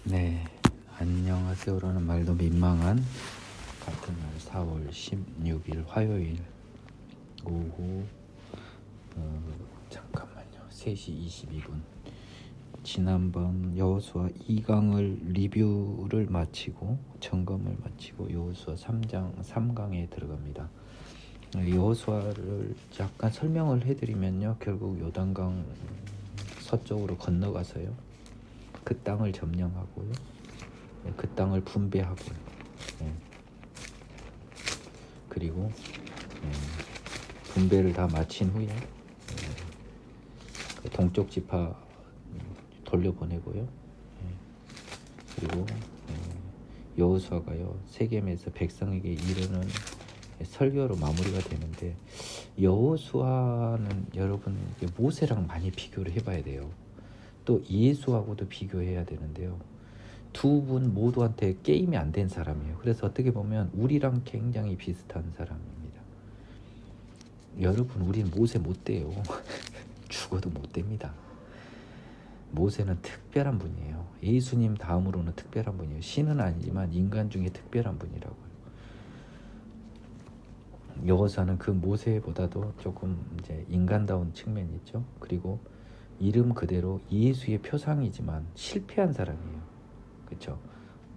네, 안녕하세요라는 말도 민망한 같은 날 4월 16일 화요일 오후 잠깐만요. 3시 22분. 지난번 여호수아 2강을 리뷰를 마치고 점검을 마치고 여호수아 3강에 들어갑니다. 여호수아를 약간 설명을 해드리면요, 결국 요단강 서쪽으로 건너가서요, 그 땅을 점령하고요, 그 땅을 분배하고요, 그리고 분배를 다 마친 후에 그 동쪽 지파 돌려보내고요, 그리고 여호수아가요 세겜에서 백성에게 이르는 설교로 마무리가 되는데, 여호수아는 여러분 모세랑 많이 비교를 해봐야 돼요. 또 예수하고도 비교해야 되는데요, 두 분 모두한테 게임이 안 된 사람이에요. 그래서 어떻게 보면 우리랑 굉장히 비슷한 사람입니다. 여러분, 우리는 모세 못 돼요. 죽어도 못 됩니다. 모세는 특별한 분이에요. 예수님 다음으로는 특별한 분이에요. 신은 아니지만 인간 중에 특별한 분이라고요. 여호수아는 그 모세보다도 조금 이제 인간다운 측면이 있죠. 그리고 이름 그대로 예수의 표상이지만 실패한 사람이에요. 그렇죠?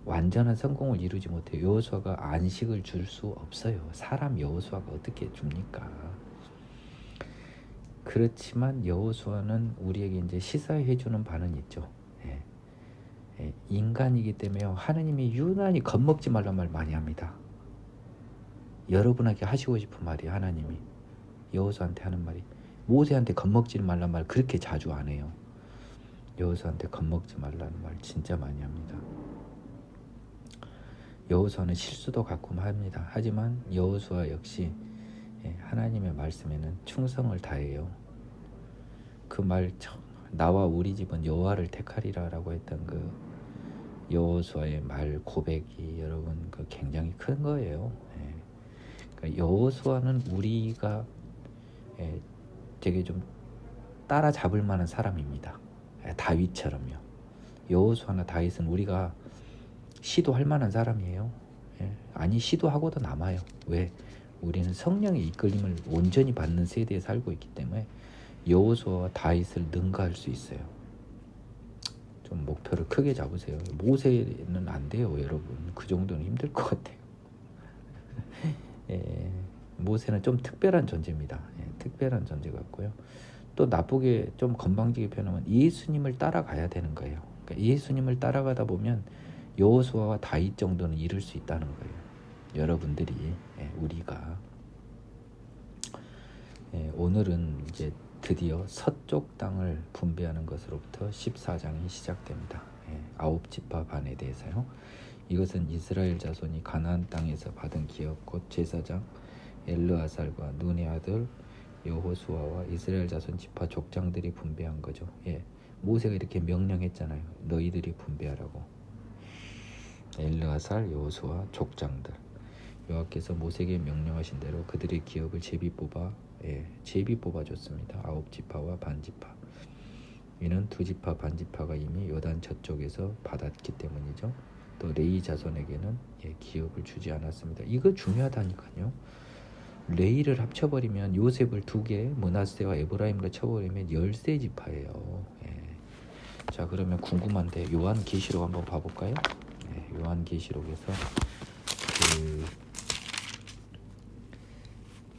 완전한 성공을 이루지 못해요. 여호수아가 안식을 줄 수 없어요. 사람 여호수아가 어떻게 줍니까? 그렇지만 여호수아는 우리에게 이제 시사해 주는 바는 있죠. 인간이기 때문에 하느님이 유난히 겁먹지 말란 말 많이 합니다. 여러분에게 하시고 싶은 말이, 하나님이 여호수아한테 하는 말이, 모세한테 겁먹지 말란 말 그렇게 자주 안 해요. 여호수아한테 겁먹지 말라는 말 진짜 많이 합니다. 여호수아는 실수도 가끔 합니다. 하지만 여호수아 역시 하나님의 말씀에는 충성을 다해요. 그 말, 나와 우리 집은 여호와를 택하리라 라고 했던 그 여호수아의 말 고백이 여러분 그 굉장히 큰 거예요. 그러니까 여호수아는 우리가 되게 좀 따라잡을 만한 사람입니다. 다윗처럼요. 여호수아나 다윗은 우리가 시도할 만한 사람이에요. 아니, 시도하고도 남아요. 왜? 우리는 성령의 이끌림을 온전히 받는 세대에 살고 있기 때문에 여호수아와 다윗을 능가할 수 있어요. 좀 목표를 크게 잡으세요. 모세는 안 돼요, 여러분. 그 정도는 힘들 것 같아요. 모세는 좀 특별한 존재입니다. 특별한 존재 같고요. 또 나쁘게 좀 건방지게 표현하면 예수님을 따라가야 되는 거예요. 그러니까 예수님을 따라가다 보면 여호수아와 다윗 정도는 이룰 수 있다는 거예요. 여러분들이, 우리가. 오늘은 이제 드디어 서쪽 땅을 분배하는 것으로부터 14장이 시작됩니다. 9지파 반에 대해서요. 이것은 이스라엘 자손이 가나안 땅에서 받은 기업, 곧 제사장 엘르아살과 눈의 아들 여호수아와 이스라엘 자손 지파 족장들이 분배한 거죠. 모세가 이렇게 명령했잖아요. 너희들이 분배하라고. 엘르아살, 여호수아, 족장들. 여호와께서 모세에게 명령하신 대로 그들의 기업을 제비 뽑아줬습니다. 9지파와 반지파. 이는 2지파 반지파가 이미 요단 저쪽에서 받았기 때문이죠. 또 레위 자손에게는 기업을 주지 않았습니다. 이거 중요하다니까요. 레위를 합쳐버리면, 요셉을 2개, 므낫세와 에브라임으로 쳐버리면 13지파예요. 자, 그러면 궁금한데 요한계시록 한번 봐볼까요? 요한계시록에서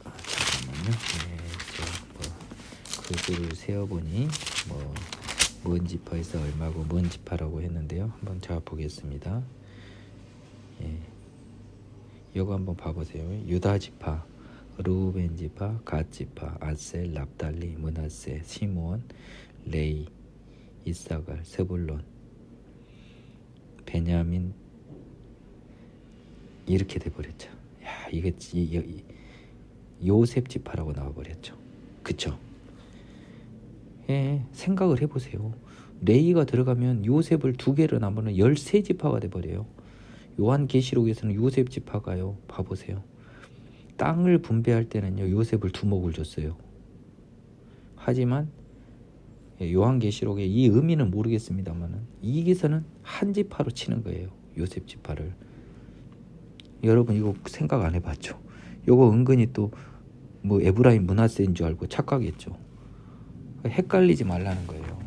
잠깐만요. 글을 세어보니 뭔 지파에서 얼마고 뭔 지파라고 했는데요. 한번 제가 보겠습니다. 이거 한번 봐보세요. 유다 지파, 르우벤 지파, 갓 지파, 아셀, 납달리, 므낫세, 시므온, 레위, 이사갈, 세불론, 베냐민, 이렇게 돼버렸죠. 야, 이게 요셉 지파라고 나와버렸죠. 그쵸? 생각을 해보세요. 레위가 들어가면 요셉을 2개로 나누면 13지파가 돼버려요. 요한계시록에서는 요셉 지파가요, 봐보세요. 땅을 분배할 때는요, 요셉을 두목을 줬어요. 하지만 요한계시록의 이 의미는 모르겠습니다만은 여기서는 한 지파로 치는 거예요. 요셉 지파를. 여러분 이거 생각 안 해봤죠? 이거 은근히 또 뭐 에브라임 므낫세인 줄 알고 착각했죠. 헷갈리지 말라는 거예요.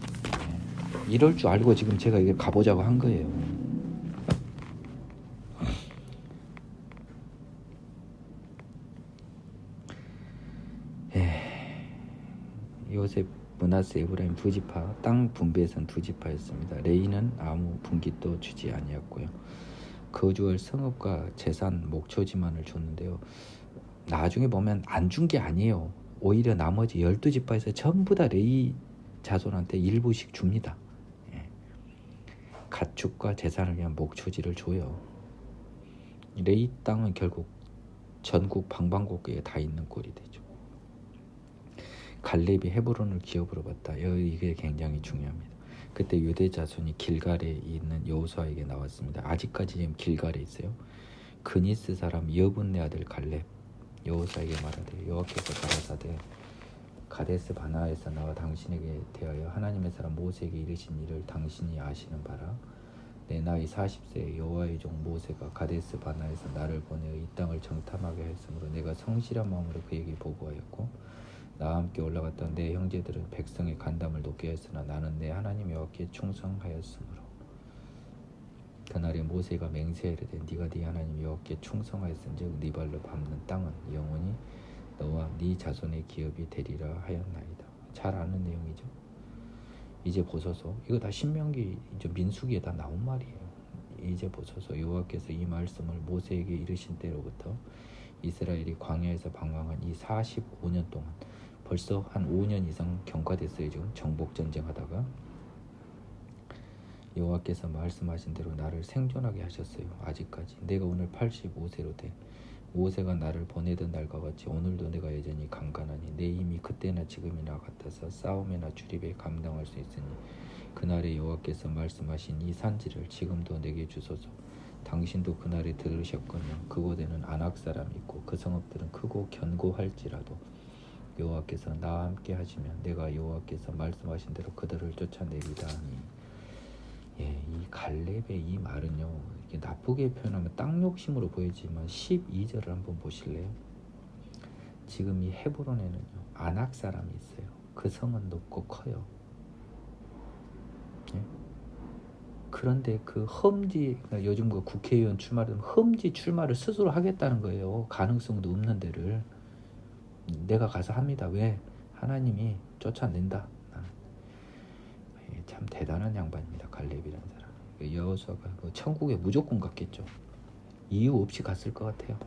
이럴 줄 알고 지금 제가 이게 가보자고 한 거예요. 요셉, 므낫세, 에브라임 두 지파, 땅 분배에선 두 지파였습니다. 레위는 아무 분깃도 주지 아니었고요. 거주할 성읍과 재산, 목초지만을 줬는데요. 나중에 보면 안 준 게 아니에요. 오히려 나머지 12지파에서 전부 다 레위 자손한테 일부씩 줍니다. 가축과 재산을 위한 목초지를 줘요. 레위 땅은 결국 전국 방방곡곡에 다 있는 꼴이 되죠. 갈렙이 헤브론을 기업으로 받다. 이게 굉장히 중요합니다. 그때 유대 자손이 길갈에 있는 여호수아에게 나왔습니다. 아직까지 지금 길갈에 있어요. 그니스 사람 여분네 아들 갈렙 여호수아에게 말하되 여호와께서 가라사대 가데스 바나에서 나와 당신에게 대하여 하나님의 사람 모세에게 이르신 일을 당신이 아시는 바라. 내 나이 40세에 여호와의 종 모세가 가데스 바나에서 나를 보내어 이 땅을 정탐하게 했으므로 내가 성실한 마음으로 그에게 보고하였고 나와 함께 올라갔던 내 형제들은 백성의 간담을 높게 했으나 나는 내 하나님 여호와께 충성하였으므로 그날에 모세가 맹세하이르되 네가 네 하나님 여호와께 충성하였은즉 네 발로 밟는 땅은 영원히 너와 네 자손의 기업이 되리라 하였나이다. 잘 아는 내용이죠. 이제 보소서. 이거 다 신명기 이제 민수기에 다 나온 말이에요. 이제 보소서. 여호와께서 이 말씀을 모세에게 이르신 때로부터 이스라엘이 광야에서 방황한 이 45년 동안 벌써 한 5년 이상 경과됐어요. 지금 정복전쟁하다가 여호와께서 말씀하신 대로 나를 생존하게 하셨어요. 아직까지 내가 오늘 85세로 돼 모세가 나를 보내던 날과 같이 오늘도 내가 여전히 강간하니 내 힘이 그때나 지금이나 같아서 싸움이나 출입에 감당할 수 있으니 그날에 여호와께서 말씀하신 이 산지를 지금도 내게 주소서. 당신도 그날에 들으셨거니와 그곳에는 아낙 사람이 있고 그 성읍들은 크고 견고할지라도 여호와께서 나와 함께 하시면 내가 여호와께서 말씀하신 대로 그들을 쫓아내리다 하니 이 갈렙의 이 말은요, 이게 나쁘게 표현하면 땅 욕심으로 보이지만 12절을 한번 보실래요? 지금 이 헤브론에는요 아낙 사람이 있어요. 그 성은 높고 커요. 그런데 그 험지, 그러니까 요즘 그 국회의원 출마를 험지 출마를 스스로 하겠다는 거예요. 가능성도 없는 데를 내가 가서 합니다. 왜? 하나님이 쫓아낸다. 참 대단한 양반입니다. 갈렙이라는 사람. 여호수아가 천국에 무조건 갔겠죠. 이유 없이 갔을 것 같아요.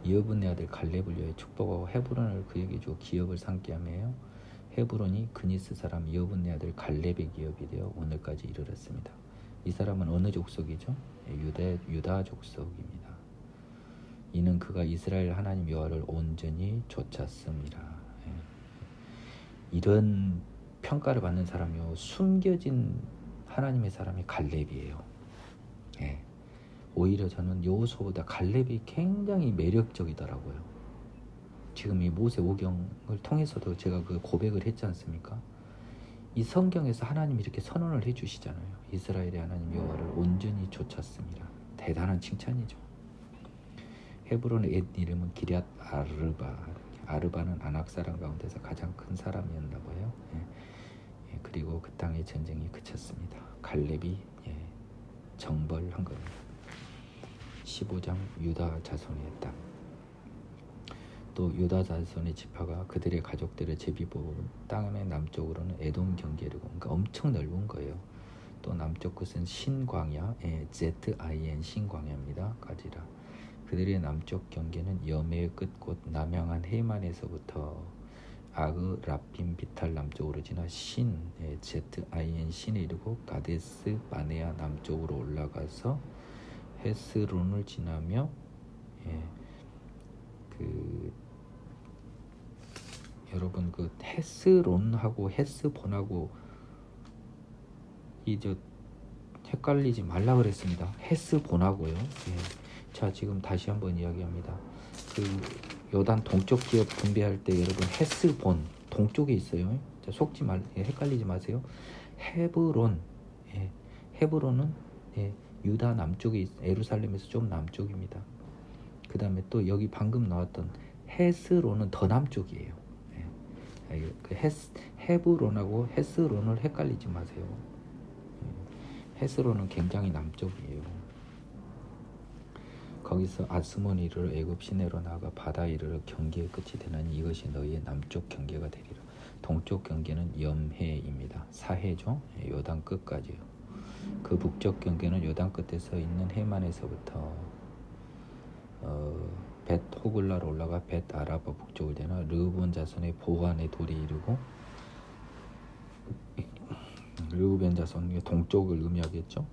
여분네 아들 갈렙을 위해 축복하고 헤브론을 그에게 주어 기업을 삼게 하며 헤브론이 그니스 사람 여분네 아들 갈렙의 기업이 되어 오늘까지 이르렀습니다. 이 사람은 어느 족속이죠? 유다 족속입니다. 이는 그가 이스라엘 하나님 여호와를 온전히 좇았습니다. 이런 평가를 받는 사람이요, 숨겨진 하나님의 사람이 갈렙이에요. 오히려 저는 여호수아보다 갈렙이 굉장히 매력적이더라고요. 지금 이 모세 오경을 통해서도 제가 그 고백을 했지 않습니까? 이 성경에서 하나님이 이렇게 선언을 해주시잖아요. 이스라엘의 하나님 여호와를 온전히 좇았습니다. 대단한 칭찬이죠. 헤브론의 옛 이름은 기럇 아르바. 아르바는 아낙 사람 가운데서 가장 큰 사람이었나 봐요. 그리고 그 땅의 전쟁이 그쳤습니다. 갈렙이 정벌한 겁니다. 15장 유다 자손의 땅. 또 유다 자손의 지파가 그들의 가족들의 제비보고 땅의 남쪽으로는 에돔 경계를 그러니까 엄청 넓은 거예요. 또 남쪽 끝은 신광야, ZIN 신광야입니다. 가지라. 그들의 남쪽 경계는 여매의 끝곳 남향한 헤만에서부터 아그 라핀 비탈 남쪽으로 지나 ZIN 신에 이르고 가데스 바네아 남쪽으로 올라가서 헤스론을 지나며 여러분 그 헤스론하고 헤스본하고 이저 헷갈리지 말라 그랬습니다. 헤스본하고요. 자, 지금 다시 한번 이야기합니다. 그 요단 동쪽 지역 분배할 때 여러분 헤스본 동쪽에 있어요. 자, 헷갈리지 마세요. 헤브론, 예, 헤브론은 예, 유다 남쪽에 예루살렘에서 좀 남쪽입니다. 그 다음에 또 여기 방금 나왔던 헤스론은 더 남쪽이에요. 예, 그 헤브론하고 헤스론을 헷갈리지 마세요. 헤스론은 굉장히 남쪽이에요. 거기서 아스몬 이르러 애굽 시내로 나아가 바다 이르러 경계의 끝이 되나니 이것이 너희의 남쪽 경계가 되리라. 동쪽 경계는 염해입니다. 사해죠. 요단 끝까지요. 그 북쪽 경계는 요단 끝에서 있는 해만에서부터 벳 호글라로 올라가 벳 아라바 북쪽을 지나 르우본 자손의 보한의 돌이 이르고, 르우벤 자손의 동쪽을 의미하겠죠.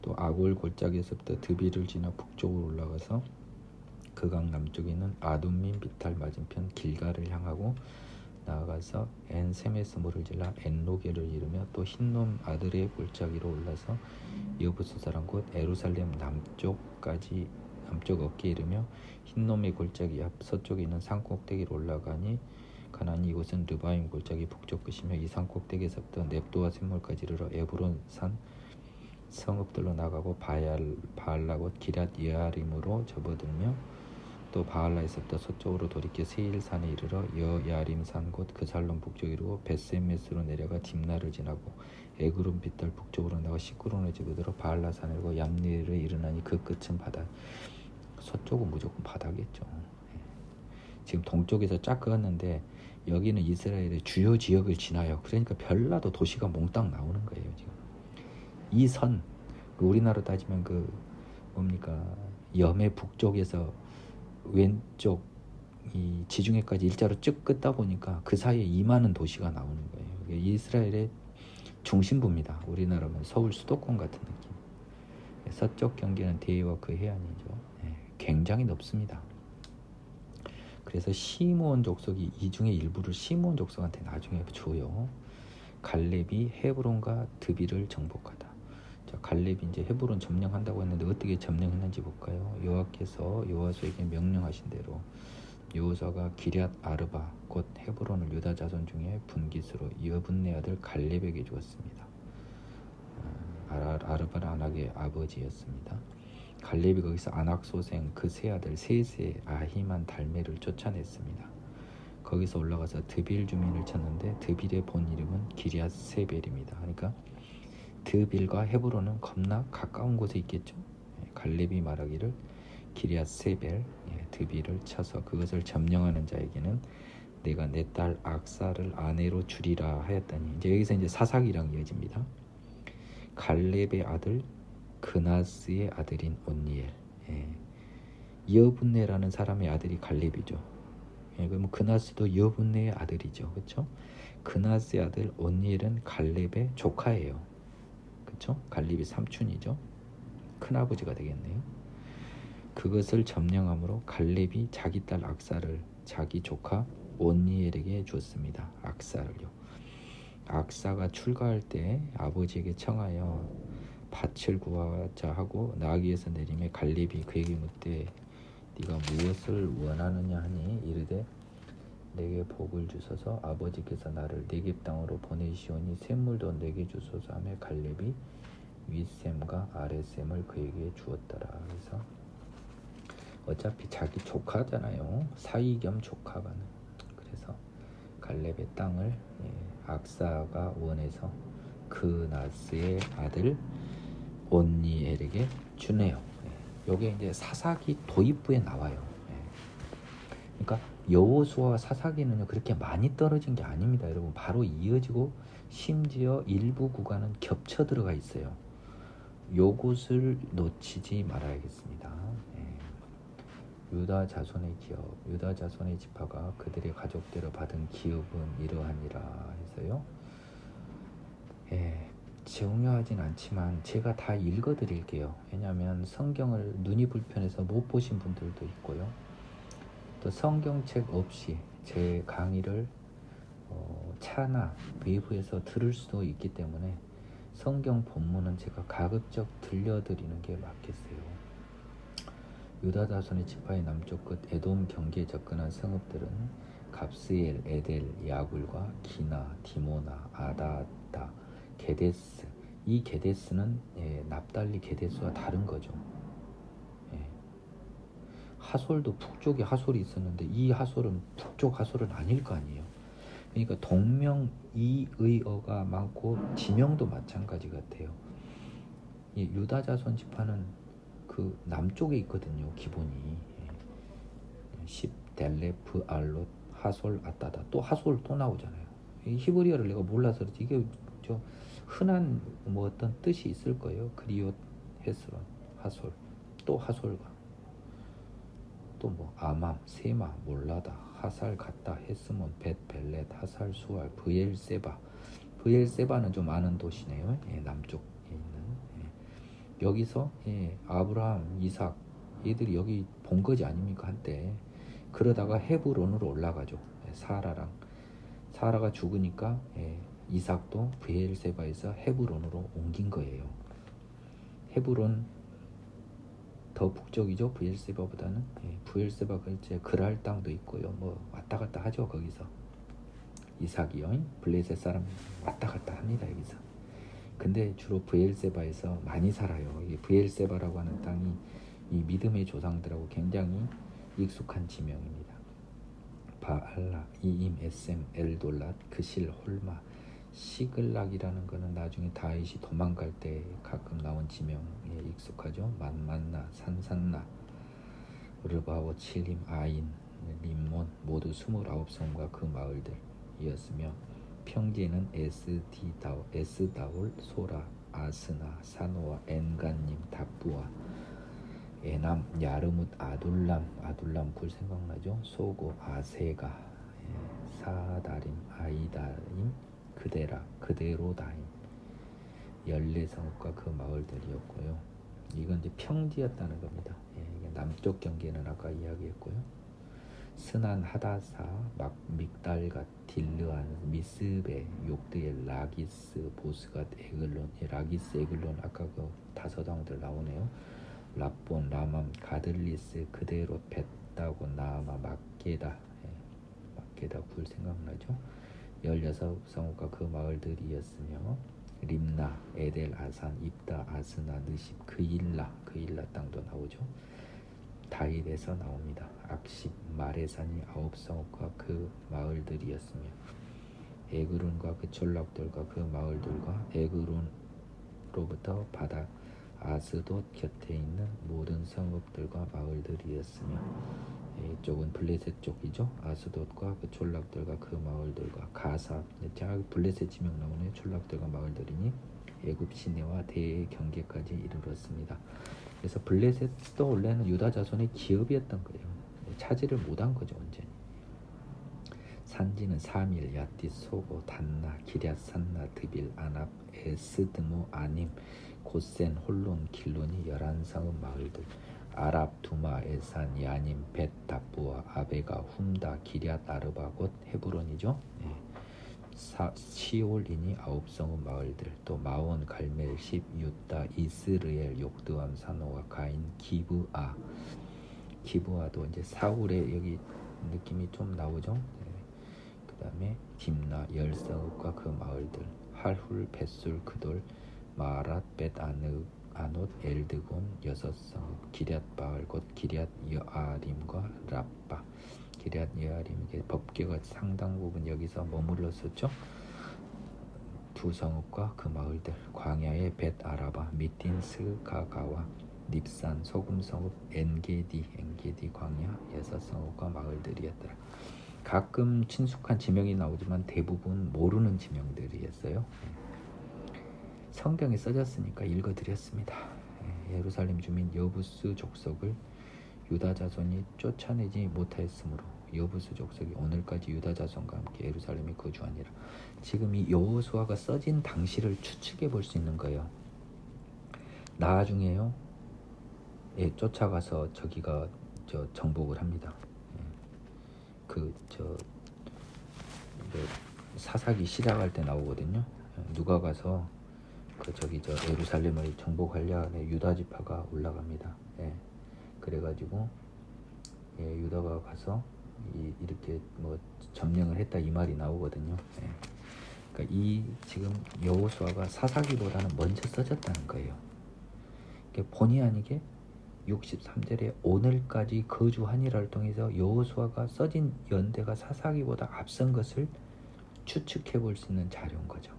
또 아골 골짜기에서부터 드비를 지나 북쪽으로 올라가서 그 강 남쪽에 있는 아둠민 비탈 맞은편 길가를 향하고 나아가서 엔세메스모를 질러 엔로게를 이르며 또 흰놈 아들의 골짜기로 올라서 여부스 사람 곧 예루살렘 남쪽까지 남쪽 어깨에 이르며 흰놈의 골짜기 앞 서쪽에 있는 산꼭대기로 올라가니 가나니 이곳은 르바임 골짜기 북쪽 끝이며 이 산꼭대기에서부터 넵도와 샘몰까지 이르러 에브론 산 성읍들로 나가고 바알라 곧 기랏 예아림으로 접어들며 또 바알라에서부터 서쪽으로 돌이켜 세일산에 이르러 여야림산 곧 그살론 북쪽에 이르고 벳세메스로 내려가 딥나를 지나고 에그론 빗달 북쪽으로 나가 시크론에 접어들어 바알라산에 이르고 얌리엘에 이르나니 그 끝은 바다. 서쪽은 무조건 바다겠죠. 지금 동쪽에서 쫙 그었는데 여기는 이스라엘의 주요 지역을 지나요. 그러니까 별나도 도시가 몽땅 나오는 거예요. 지금 이 선, 우리나라로 따지면 그 뭡니까 염해 북쪽에서 왼쪽 이 지중해까지 일자로 쭉 긋다 보니까 그 사이에 이 많은 도시가 나오는 거예요. 이게 이스라엘의 중심부입니다. 우리나라면 서울 수도권 같은 느낌. 서쪽 경계는 대해와 그 해안이죠. 굉장히 넓습니다. 그래서 시므온 족속이 이 중에 일부를 시므온 족속한테 나중에 줘요. 갈렙이 헤브론과 드비를 정복하다. 자, 갈렙이 이제 헤브론 점령한다고 했는데 어떻게 점령했는지 볼까요? 여호와께서 여호수아에게 명령하신 대로 여호수아가 기럇 아르바 곧 헤브론을 유다 자손 중에 분깃으로 여분네 아들 갈렙에게 주었습니다. 아르바는 아낙의 아버지였습니다. 갈렙이 거기서 아낙 소생 그 세 아들 셋의 아히만 달메를 쫓아냈습니다. 거기서 올라가서 드빌 주민을 쳤는데 드빌의 본 이름은 기럇 세벨입니다. 그러니까 드빌과 헤브론은 겁나 가까운 곳에 있겠죠. 갈렙이 말하기를 기럇 세벨 드빌을 쳐서 그것을 점령하는 자에게는 내가 내 딸 악사를 아내로 주리라 하였다니. 이제 여기서 이제 사사기랑 이어집니다. 갈렙의 아들 그나스의 아들인 온니엘. 여분네라는 사람의 아들이 갈렙이죠. 그러면 그나스도 여분네의 아들이죠. 그렇죠? 그나스의 아들 온니엘은 갈렙의 조카예요. 그렇죠? 갈렙이 삼촌이죠. 큰아버지가 되겠네요. 그것을 점령함으로 갈렙이 자기 딸 악사를 자기 조카 온니엘에게 줬습니다. 악사를요. 악사가 출가할 때 아버지에게 청하여 밭을 구하자 하고 나귀에서 내리매 갈렙이 그에게 묻되 네가 무엇을 원하느냐 하니 이르되 내게 복을 주소서 아버지께서 나를 네겝 땅으로 보내시오니 샘물도 내게 주소서 하며 갈렙이 윗샘과 아랫샘을 그에게 주었더라. 그래서 어차피 자기 조카잖아요. 사이 겸 조카가는. 그래서 갈렙의 땅을 악사가 원해서 그나스의 아들 온니엘에게 주네요. 요게 이제 사사기 도입부에 나와요. 그러니까 여호수아와 사사기는요 그렇게 많이 떨어진 게 아닙니다. 여러분 바로 이어지고 심지어 일부 구간은 겹쳐 들어가 있어요. 요것을 놓치지 말아야겠습니다. 유다 자손의 기업, 유다 자손의 지파가 그들의 가족대로 받은 기업은 이러하니라 해서요. 중요하진 않지만 제가 다 읽어드릴게요. 왜냐하면 성경을 눈이 불편해서 못 보신 분들도 있고요. 또 성경책 없이 제 강의를 차나 외부에서 들을 수도 있기 때문에 성경 본문은 제가 가급적 들려드리는 게 맞겠어요. 유다 자손의 지파의 남쪽 끝 에돔 경계에 접근한 성읍들은 갑스엘, 에델, 야굴과 기나, 디모나, 아다다, 게데스. 이 게데스는 납달리 게데스와 다른 거죠. 하솔도 북쪽에 하솔이 있었는데 이 하솔은 북쪽 하솔은 아닐 거 아니에요. 그러니까 동명이의어가 많고 지명도 마찬가지 같아요. 이 유다 자손 지파는 그 남쪽에 있거든요. 기본이 10 델레프 알롯 하솔 아따다 또 하솔 또 나오잖아요. 이 히브리어를 내가 몰라서 그렇지 이게 저 흔한 뭐 어떤 뜻이 있을 거예요. 그리옷 헤스론 하솔 또 하솔과 또 뭐 아맘 세마 몰라다 하살 갔다 헤스몬 벳 벨렛 하살 수알 브엘세바 브엘세바는 좀 아는 도시네요. 남쪽에 있는 여기서 아브라함 이삭 얘들이 여기 본 거지 아닙니까 한때. 그러다가 헤브론으로 올라가죠. 사라가 죽으니까 이삭도 브엘세바에서 헤브론으로 옮긴 거예요. 헤브론 더 북쪽이죠. 브엘세바보다는. 브엘세바가 이제 그랄 땅도 있고요. 뭐 왔다 갔다 하죠. 거기서 이삭이요. 블레셋 사람 왔다 갔다 합니다. 여기서. 근데 주로 브엘세바에서 많이 살아요. 이 브엘세바라고 하는 땅이 이 믿음의 조상들하고 굉장히 익숙한 지명입니다. 바알라, 이임, 에셈, 엘돌랏, 그실, 홀마, 시글락이라는 거는 나중에 다윗이 도망갈 때 가끔 나온 지명에 익숙하죠. 만만나, 산산나, 르바오, 칠림, 아인, 림몬 모두 29성과 그 마을들이었으며 평지에는 에스다올, 소라, 아스나, 사노아, 엔간님, 답부아, 에남, 야르뭇, 아둘람 굴 생각나죠? 소고, 아세가, 사다림, 아이다림, 그대로다임 14성읍과 그 마을들이었고요. 이건 이제 평지였다는 겁니다. 이게 남쪽 경계는 아까 이야기했고요. 스난, 하다사, 믹달갓, 딜르안, 미스베, 욕드엘, 라기스, 보스갓, 에글론. 라기스, 에글론 아까 그 다섯왕들 나오네요. 랍본, 라맘, 가들리스, 그대로 벳다고, 나아마, 막게다 굴 생각나죠? 16성읍과 그 마을들이었으며 림나, 에델, 아산, 입다, 아스나, 느십, 그일라 땅도 나오죠. 다윗에서 나옵니다. 악십, 마레산이 9성읍과 그 마을들이었으며 에그론과 그 촌락들과 그 마을들과 에그론로부터 바다 아스돗 곁에 있는 모든 성읍들과 마을들이었으며 이쪽은 블레셋 쪽이죠. 아스돗과 그 촌락들과 그 마을들과 가사 블레셋 지명 나오네요. 촌락들과 마을들이니 애굽 시내와 대의 경계까지 이르렀습니다. 그래서 블레셋도 원래는 유다 자손의 기업이었던 거예요. 차지를 못한 거죠. 완전히. 산지는 사밀, 야띠, 소고, 단나, 기럇, 산나, 드빌, 아납, 에스드모, 아님, 고센, 홀론, 길론이 11성읍 마을들. 아랍, 두마, 에산, 야님, 벳, 답부아, 아베가, 훔다, 기럇, 아르바 곧 헤브론이죠. 시올이니 9성읍 마을들. 또 마온, 갈멜, 십, 유다, 이스르엘, 욕드암, 사노아, 가인, 기브아도 이제 사울의 여기 느낌이 좀 나오죠. 그 다음에 딥나, 10성읍과 그 마을들. 할훌, 벳술, 그돌, 마랏, 벳 아논, 엘드곤 6성읍. 기럇 바알 곧 기럇 여아림과 랍바. 기럇 여아림 이게 법궤가 상당 부분 여기서 머물렀었죠. 2성읍과 그 마을들. 광야의 벳 아라바, 미틴스 가가와, 닙산, 소금성읍, 엔게디 광야 6성읍과 마을들이었더라. 가끔 친숙한 지명이 나오지만 대부분 모르는 지명들이었어요. 성경에 써졌으니까 읽어드렸습니다. 예루살렘 주민 여부스 족속을 유다 자손이 쫓아내지 못하였으므로 여부스 족속이 오늘까지 유다 자손과 함께 예루살렘에 거주하니라. 지금 이 여호수아가 써진 당시를 추측해 볼 수 있는 거예요. 나중에요. 쫓아가서 저기가 정복을 합니다. 사사기 시작할 때 나오거든요. 누가 가서 예루살렘을 정복하려 하는 유다 지파가 올라갑니다. 그래가지고 유다가 가서 이렇게 뭐 점령을 했다 이 말이 나오거든요. 예. 그러니까 이 지금 여호수아가 사사기보다는 먼저 써졌다는 거예요. 그러니까 본의 아니게 63절에 오늘까지 거주하니라를 통해서 여호수아가 써진 연대가 사사기보다 앞선 것을 추측해 볼 수 있는 자료인 거죠.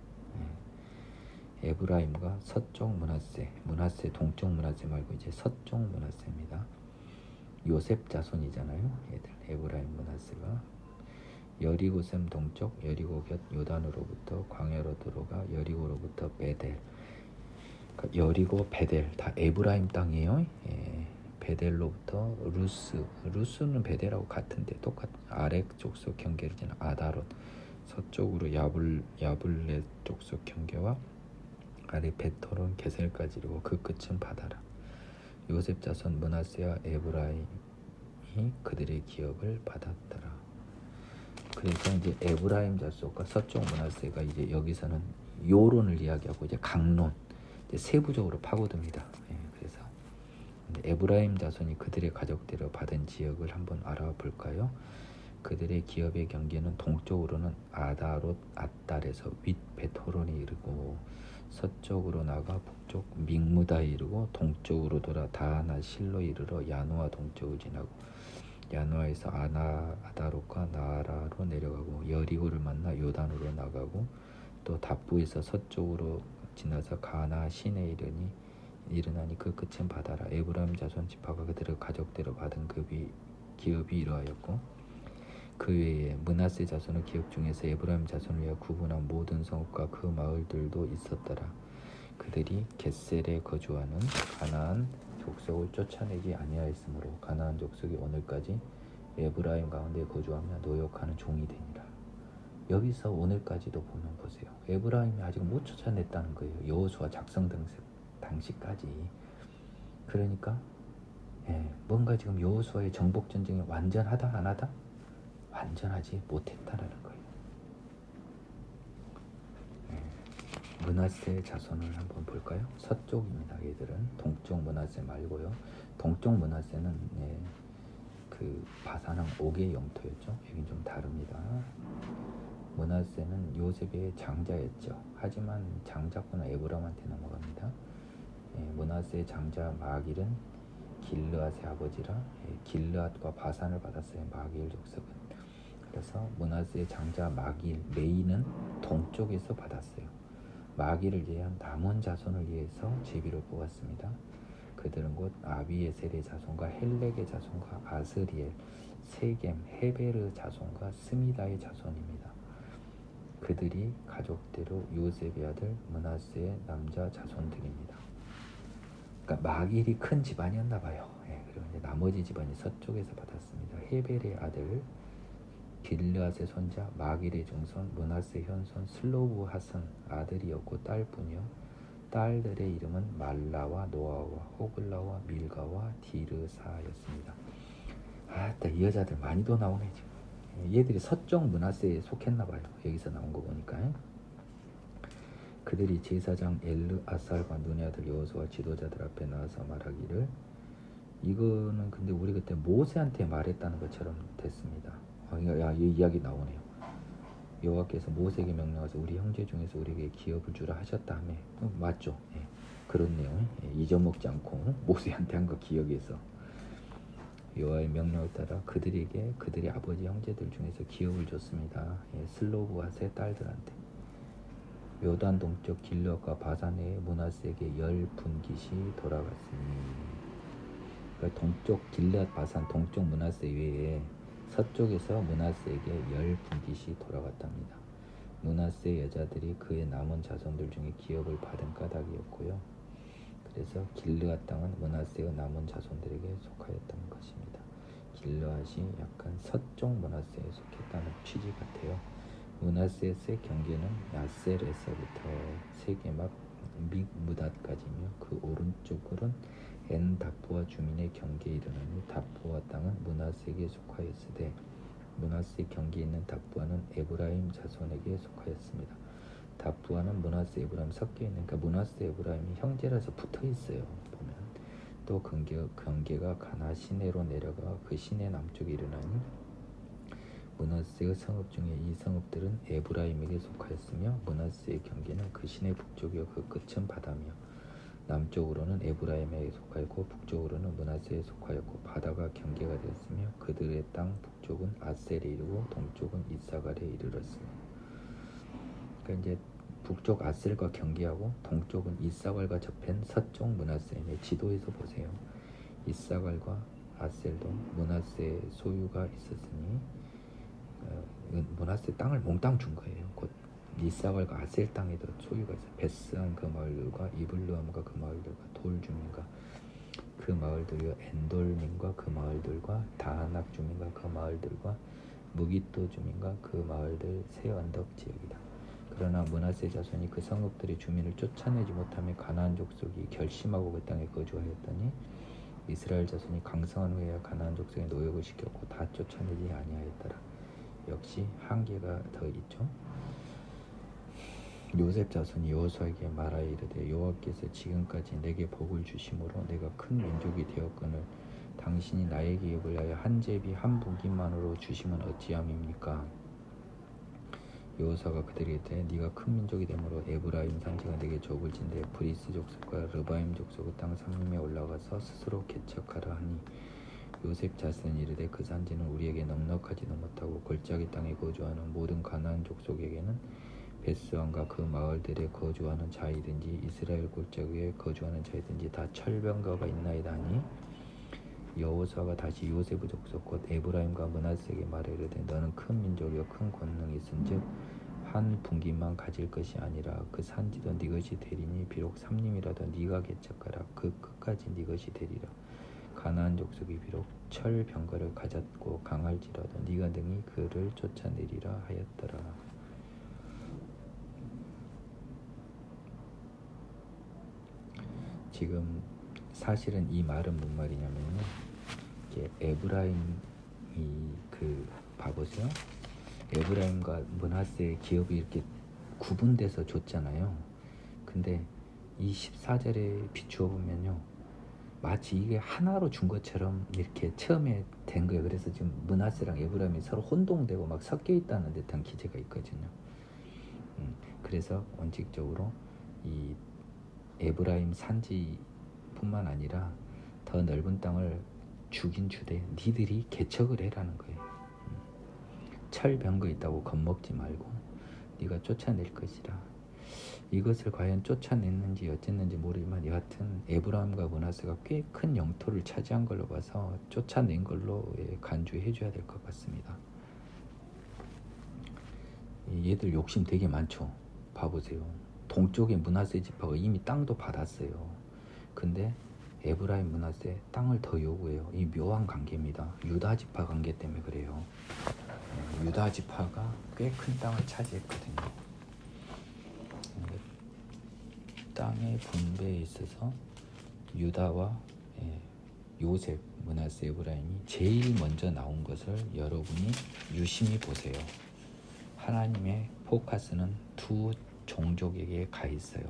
예. 에브라임과 서쪽 므낫세 동쪽 므낫세 말고 이제 서쪽 므낫세입니다. 요셉 자손이잖아요. 얘들 에브라임 므낫세가 여리고샘 동쪽 여리고 곁 요단으로부터 광야로 들어가 여리고로부터 베델, 그러니까 여리고 베델 다 에브라임 땅이에요. 예. 베델로부터 루스는 베델하고 같은데 똑같. 아렉 족속 경계를 지나 아다롯, 서쪽으로 야블렛 족속 경계와 아래 베토론 게셀까지 이르고 그 끝은 바다라. 요셉 자손 므낫세와 에브라임이 그들의 기업을 받았더라. 그래서 이제 에브라임 자손과 서쪽 므낫세가 이제 여기서는 요론을 이야기하고 이제 강론 이제 세부적으로 파고듭니다. 예, 그래서 에브라임 자손이 그들의 가족대로 받은 지역을 한번 알아볼까요? 그들의 기업의 경계는 동쪽으로는 아다롯 앗달에서 윗 베토론이 이르고 서쪽으로 나가 북쪽 믹무다에 이르고 동쪽으로 돌아 다하나 실로 이르러 야누아 동쪽을 지나고 야누아에서 아다롯과 나아라로 내려가고 여리고를 만나 요단으로 나가고 또 답부에서 서쪽으로 지나서 가나 시내 이르나니 그 끝은 바다라. 에브라임 자손 지파가 그들의 가족대로 받은 기업이 이러하였고 그 외에 므낫세 자손의 기업 중에서 에브라임 자손을 위하여 구분한 모든 성읍과 그 마을들도 있었더라. 그들이 겟셀에 거주하는 가나안 족속을 쫓아내지 아니하였으므로 가나안 족속이 오늘까지 에브라임 가운데 거주하며 노역하는 종이 되니라. 여기서 오늘까지도 보면 보세요. 에브라임이 아직 못 쫓아냈다는 거예요. 여호수아 작성 당시까지. 그러니까 뭔가 지금 여호수아의 정복 전쟁이 완전하다 안 하다? 완전하지 못했다라는 거예요. 므낫세 자손을 한번 볼까요? 서쪽입니다. 얘들은 동쪽 므낫세 말고요. 동쪽 므낫세는 그 바산왕 옥의 영토였죠. 여긴 좀 다릅니다. 므낫세는 요셉의 장자였죠. 하지만 장자권은 에브람한테 넘어갑니다. 므낫세의 장자 마길은 길르앗의 아버지라 길르앗과 바산을 받았어요. 마길 족속은. 그래서 므낫세의 장자 메이는 동쪽에서 받았어요. 마길을 제외한 남은 자손을 위해서 제비를 뽑았습니다. 그들은 곧 아비에셀의 자손과 헬렉의 자손과 아스리엘, 세겜, 헤베르 자손과 스미다의 자손입니다. 그들이 가족대로 요셉의 아들 므낫세의 남자 자손들입니다. 그러니까 마길이 큰 집안이었나 봐요. 그리고 이제 나머지 집안이 서쪽에서 받았습니다. 헤벨의 아들 길르앗의 손자 마길의 중손 므낫세 현손 슬로브핫은 아들이었고 딸뿐이요. 딸들의 이름은 말라와 노아와 호글라와 밀가와 디르사였습니다. 아따 이 여자들 많이도 나오네 지금. 얘들이 서쪽 므낫세에 속했나봐요. 여기서 나온 거 보니까. 그들이 제사장 엘르아살과 눈의 아들 여호수아 지도자들 앞에 나와서 말하기를, 이거는 근데 우리 그때 모세한테 말했다는 것처럼 됐습니다. 이 이야기 나오네요. 여호와께서 모세에게 명령하셔서 우리 형제 중에서 우리에게 기업을 주라 하셨다며. 맞죠? 그런 내용. 잊어먹지 않고 모세한테 한 거 기억해서 여호와의 명령을 따라 그들에게 그들의 아버지 형제들 중에서 기업을 줬습니다. 슬로브핫의 딸들한테. 요단 동쪽 길르앗과 바산의 므낫세에게 10분깃이 돌아갔으니, 그러니까 동쪽 길르앗 바산 동쪽 므낫세 외에 서쪽에서 므낫세에게 10분깃이 돌아갔답니다. 므낫세 여자들이 그의 남은 자손들 중에 기업을 받은 까닭이었고요. 그래서 길르앗 땅은 므낫세의 남은 자손들에게 속하였던 것입니다. 길르앗이 약간 서쪽 므낫세에 속했다는 취지 같아요. 므낫세의 경계는 야셀에서부터 세겜 앞 믹무닷까지며 그 오른쪽으로는 엔답부와 주민의 경계에 이르나니 답부와 땅은 므낫세에게 속하였으되 므낫세 경계에 있는 답부와는 에브라임 자손에게 속하였습니다. 답부와는 므낫세 에브라임 섞여 있는, 그러니까 므낫세 에브라임이 형제라서 붙어 있어요. 보면 또 경계가 가나 시내로 내려가 그 시내 남쪽에 이르나니 므낫세의 성읍 중에 이 성읍들은 에브라임에게 속하였으며 므낫세의 경계는 그 시내 북쪽이요 그 끝은 바다며 남쪽으로는 에브라임에게 속하였고 북쪽으로는 므낫세에 속하였고 바다가 경계가 되었으며 그들의 땅 북쪽은 아셀에 이르고 동쪽은 이사갈에 이르렀으며. 그러니까 이제 북쪽 아셀과 경계하고 동쪽은 이사갈과 접한 서쪽 므낫세의 지도에서 보세요. 이사갈과 아셀도 므낫세 소유가 있었으니 므낫세 땅을 몽땅 준 거예요. 곧 이사갈과 아셀 땅에도 소유가 있어요. 베스안 그 마을들과 이블루함과 그 마을들과 돌 주민과 그 마을들과 엔돌민과 그 마을들과 다하낙 주민과 그 마을들과 무기또 주민과 그 마을들 새 언덕 지역이다. 그러나 므낫세 자손이 그 성읍들의 주민을 쫓아내지 못하며 가나안 족속이 결심하고 그 땅에 거주하였더니 이스라엘 자손이 강성한 후에야 가나안 족속의 노역을 시켰고 다 쫓아내지 아니하였더라. 역시 한계가 더 있죠. 요셉 자손이 여호수아에게 말하여 이르되 여호와께서 지금까지 내게 복을 주심으로 내가 큰 민족이 되었거늘 당신이 나의 기업을 위하여 한 제비 한 분기만으로 주시면 어찌함입니까? 여호수아가 그들에게 이르되 네가 큰 민족이 되므로 에브라임 산지가 내게 족을 진대 브리스 족속과 르바임 족속의 땅 삼림에 올라가서 스스로 개척하라 하니 요셉 자손이 이르되 그 산지는 우리에게 넉넉하지도 못하고 골짜기 땅에 거주하는 모든 가나안 족속에게는 베스왕과 그 마을들에 거주하는 자이든지 이스라엘 골짜기에 거주하는 자이든지 다 철병거가 있나이다 하니 여호수아가 다시 요셉의 족속 곧 에브라임과 므낫세에게 말하여 이르되 너는 큰 민족이요 큰 권능이 있은즉 한 분기만 가질 것이 아니라 그 산지도 네 것이 되리니 비록 삼림이라도 네가 개척하라 그 끝까지 네 것이 되리라. 가나안 족속이 비록 철병거를 가졌고 강할지라도 네가 능히 그를 쫓아내리라 하였더라. 지금 사실은 이 말은 뭔 말이냐면요. 이게 에브라임이 봐보세요. 에브라임과 므낫세의 기업이 이렇게 구분돼서 줬잖아요. 근데 이 14절에 비추어 보면요. 마치 이게 하나로 준 것처럼 이렇게 처음에 된 거예요. 그래서 지금 므낫세랑 에브라임이 서로 혼동되고 막 섞여 있다는 듯한 기제가 있거든요. 그래서 원칙적으로 이 에브라임 산지뿐만 아니라 더 넓은 땅을 주긴 주되 니들이 개척을 해라는 거예요. 철병거 있다고 겁먹지 말고 네가 쫓아낼 것이라. 이것을 과연 쫓아냈는지 어쨌는지 모르지만 여하튼 에브라임과 므낫세가 꽤 큰 영토를 차지한 걸로 봐서 쫓아낸 걸로 간주해 줘야 될 것 같습니다. 얘들 욕심 되게 많죠. 봐보세요. 동쪽에 므낫세 지파가 이미 땅도 받았어요. 근데 에브라임 므낫세 땅을 더 요구해요. 이 묘한 관계입니다. 유다 지파 관계 때문에 그래요. 유다 지파가 꽤 큰 땅을 차지했거든요. 땅의 분배에 있어서 유다와 요셉, 므낫세, 에브라임이 제일 먼저 나온 것을 여러분이 유심히 보세요. 하나님의 포커스는 두 종족에게 가 있어요.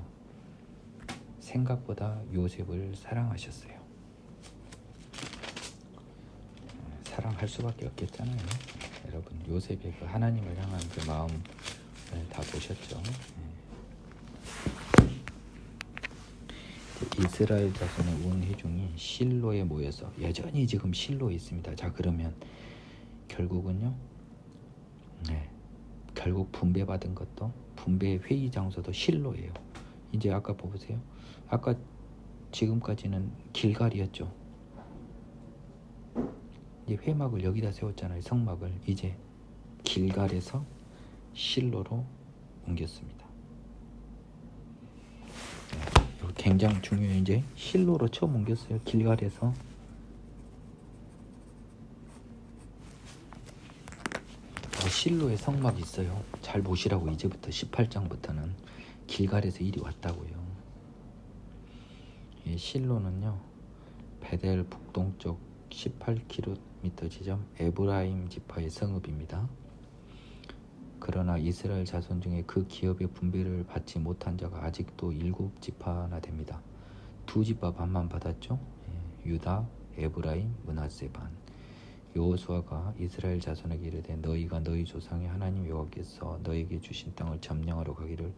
생각보다 요셉을 사랑하셨어요. 사랑할 수밖에 없겠잖아요. 여러분 요셉의 그 하나님을 향한 그 마음을 다 보셨죠. 이스라엘 자손의 온 회중이 실로에 모여서 여전히 지금 실로에 있습니다. 자 그러면 결국은요. 결국 분배받은 것도 분배 회의 장소도 실로예요. 이제 아까 보세요. 아까 지금까지는 길갈이었죠. 이제 회막을 여기다 세웠잖아요. 성막을 이제 길갈에서 실로로 옮겼습니다. 굉장히 중요해요. 이제 실로로 처음 옮겼어요. 길갈에서. 실로에 성막이 있어요. 잘 보시라고. 이제부터 18장부터는 길갈에서 일이 왔다고요. 이 실로는요. 베델 북동쪽 18km 지점 에브라임 지파의 성읍입니다. 그러나 이스라엘 자손 중에 그 기업의 분배를 받지 못한 자가 아직도 7지파나 됩니다. 2지파 반만 받았죠. 유다, 에브라임, 므낫세 반. 여호수아가 이스라엘 자손에게 이르되 너희가 너희 조상의 하나님 여호와께서 너희에게 주신 땅을 점령하러 가기를